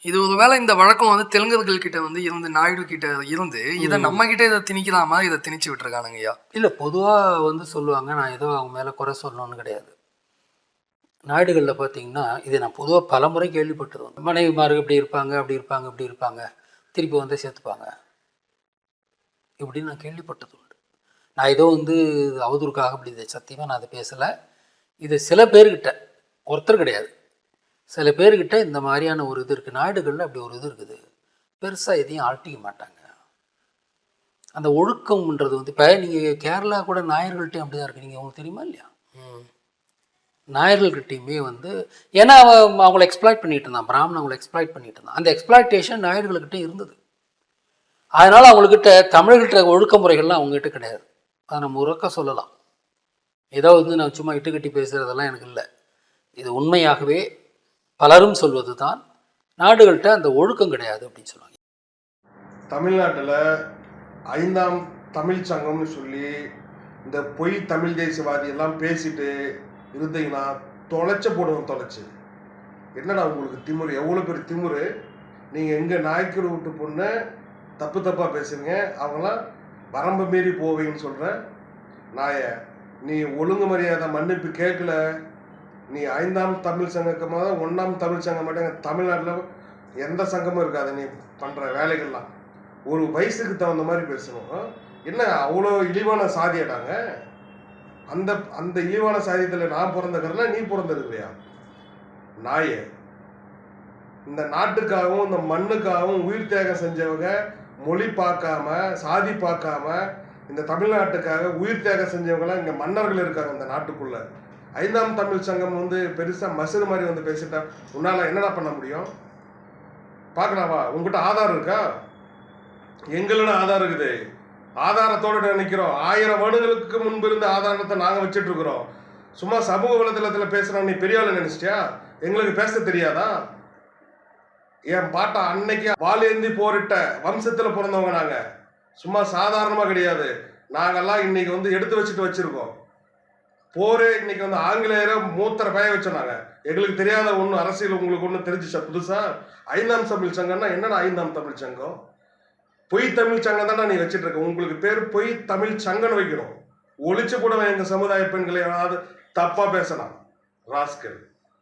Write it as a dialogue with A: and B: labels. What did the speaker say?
A: இது ஒரு வேளை இந்த வழக்கம் வந்து தெலுங்கர்கள் கிட்ட வந்து இருந்து நாயுடு கிட்ட இருந்து இதை நம்ம கிட்ட இதை திணிக்கலாமா, இதை திணிச்சு விட்டுருக்கானுங்கய்யா?
B: இல்லை, பொதுவாக வந்து சொல்லுவாங்க, நான் ஏதோ அவங்க மேலே குறை சொல்லணும்னு கிடையாது. நாயுடுகளில் பார்த்தீங்கன்னா, இதை நான் பொதுவாக பல முறை கேள்விப்பட்டது வந்து, மனைவிமார்கள் இப்படி இருப்பாங்க, அப்படி இருப்பாங்க, இப்படி இருப்பாங்க, திருப்பி வந்து சேர்த்துப்பாங்க, இப்படின்னு நான் கேள்விப்பட்டது உண்டு. நான் ஏதோ வந்து அவதூறுக்காக அப்படி இதை சத்தியமாக நான் அதை பேசலை. இது சில பேர்கிட்ட, ஒருத்தர் கிடையாது, சில பேர்கிட்ட இந்த மாதிரியான ஒரு இது இருக்குது. நாயுடுகளில் அப்படி ஒரு இது இருக்குது, பெருசாக எதையும் ஆழ்த்திக்க மாட்டாங்க. அந்த ஒழுக்கம்ன்றது வந்து இப்போ நீங்கள் கேரளா கூட நாயர்கள்ட்டையும் அப்படி தான் இருக்குது. நீங்கள் உங்களுக்கு தெரியுமா இல்லையா? நாயர்கள்கிட்டையுமே வந்து, ஏன்னா அவங்கள எக்ஸ்ப்ளாய்ட் பண்ணிட்டு இருந்தான், பிராமணன் அவங்களை எக்ஸ்ப்ளாய்ட் பண்ணிட்டு இருந்தான். அந்த எக்ஸ்ப்ளாய்டேஷன் நாயர்கள்கிட்ட இருந்தது. அதனால் அவங்கக்கிட்ட தமிழர்கிட்ட ஒழுக்க முறைகள்லாம் அவங்ககிட்ட கிடையாது. அதை நம்ம உறக்க சொல்லலாம். ஏதோ வந்து நான் சும்மா இட்டுக்கட்டி பேசுகிறதெல்லாம் எனக்கு இல்லை. இது உண்மையாகவே பலரும் சொல்வது தான், நாடுகள்கிட்ட அந்த ஒழுக்கம் கிடையாது அப்படின்னு சொல்லுவாங்க.
C: தமிழ்நாட்டில் 5ஆம் தமிழ் சங்கம்னு சொல்லி இந்த பொய் தமிழ் தேசியவாதி எல்லாம் பேசிட்டு இருந்தீங்கன்னா தொலைச்ச போடுவோம். தொலைச்சு என்னடா உங்களுக்கு திமுரு, எவ்வளோ பெரிய திமுரு. நீங்கள் எங்கள் நாய்க்கர் விட்டு பொண்ணு தப்பாக பேசுறீங்க, அவங்களாம் வரம்பு மீறி போவீங்கன்னு சொல்கிறேன். நாய, நீ ஒழுங்கு மரியாதை மன்னிப்பு கேட்கல. நீ 5ஆம் தமிழ் சங்கமாக 1ஆம் தமிழ் சங்கம் மாட்டேங்க. தமிழ்நாட்டில் எந்த சங்கமும் இருக்காது. நீ பண்ணுற வேலைகள்லாம் ஒரு வயசுக்கு தகுந்த மாதிரி பேசணும். என்ன அவ்வளோ இழிவான சாதியாடாங்க? அந்த அந்த இழிவான சாதியத்தில் நான் பிறந்தக்கிறேன்னா நீ பிறந்திருக்கிறியா? நாயே, இந்த நாட்டுக்காகவும் இந்த மண்ணுக்காகவும் உயிர் தியாகம் செஞ்சவங்க மொழி பார்க்காம சாதி பார்க்காம இந்த தமிழ்நாட்டுக்காக உயிர் தியாகம் செஞ்சவங்களாம் இங்கே மன்னர்கள் இருக்காங்க இந்த நாட்டுக்குள்ள. 5ஆம் தமிழ் சங்கம் வந்து பெருசாக மசுறு மாதிரி வந்து பேசிட்டா உன்னால் என்னடா பண்ண முடியும்? பார்க்கலாவா? உங்ககிட்ட ஆதாரம் இருக்கா? எங்களோட ஆதாரம் இருக்குது. ஆதாரத்தோடு நினைக்கிறோம். 1000 வருடங்களுக்கு முன்பு இருந்த ஆதாரத்தை நாங்கள் வச்சுட்டு இருக்கிறோம். சும்மா சமூக வலைதளத்தில் பேசுகிறோம். நீ பெரிய ஆளு நினைச்சிட்டியா? எங்களுக்கு பேச தெரியாதா? என் பாட்டா அன்னைக்கு வாழேந்தி போரிட்ட வம்சத்தில் பிறந்தவங்க நாங்கள். சும்மா சாதாரணமாக கிடையாது. நாங்கள்லாம் இன்னைக்கு வந்து எடுத்து வச்சுட்டு வச்சுருக்கோம். போரே இன்னைக்கு வந்து ஆங்கிலேயரை மூத்தரை பய வச்சோம் நாங்கள். எங்களுக்கு தெரியாத ஒன்றும் அரசியல் உங்களுக்கு ஒன்றும் தெரிஞ்சிச்சா புதுசாக? 5ஆம் தமிழ் சங்கம்னா என்னடா 5ஆம் தமிழ் சங்கம்? பொய் தமிழ் சங்கம் தானே நீ வச்சுட்டு இருக்க. உங்களுக்கு பேர் பொய் தமிழ் சங்கம்னு வைக்கணும். ஒழிச்சு கூட எங்கள் சமுதாய பெண்களை ஏதாவது தப்பாக பேசலாம் ராஸ்கல்.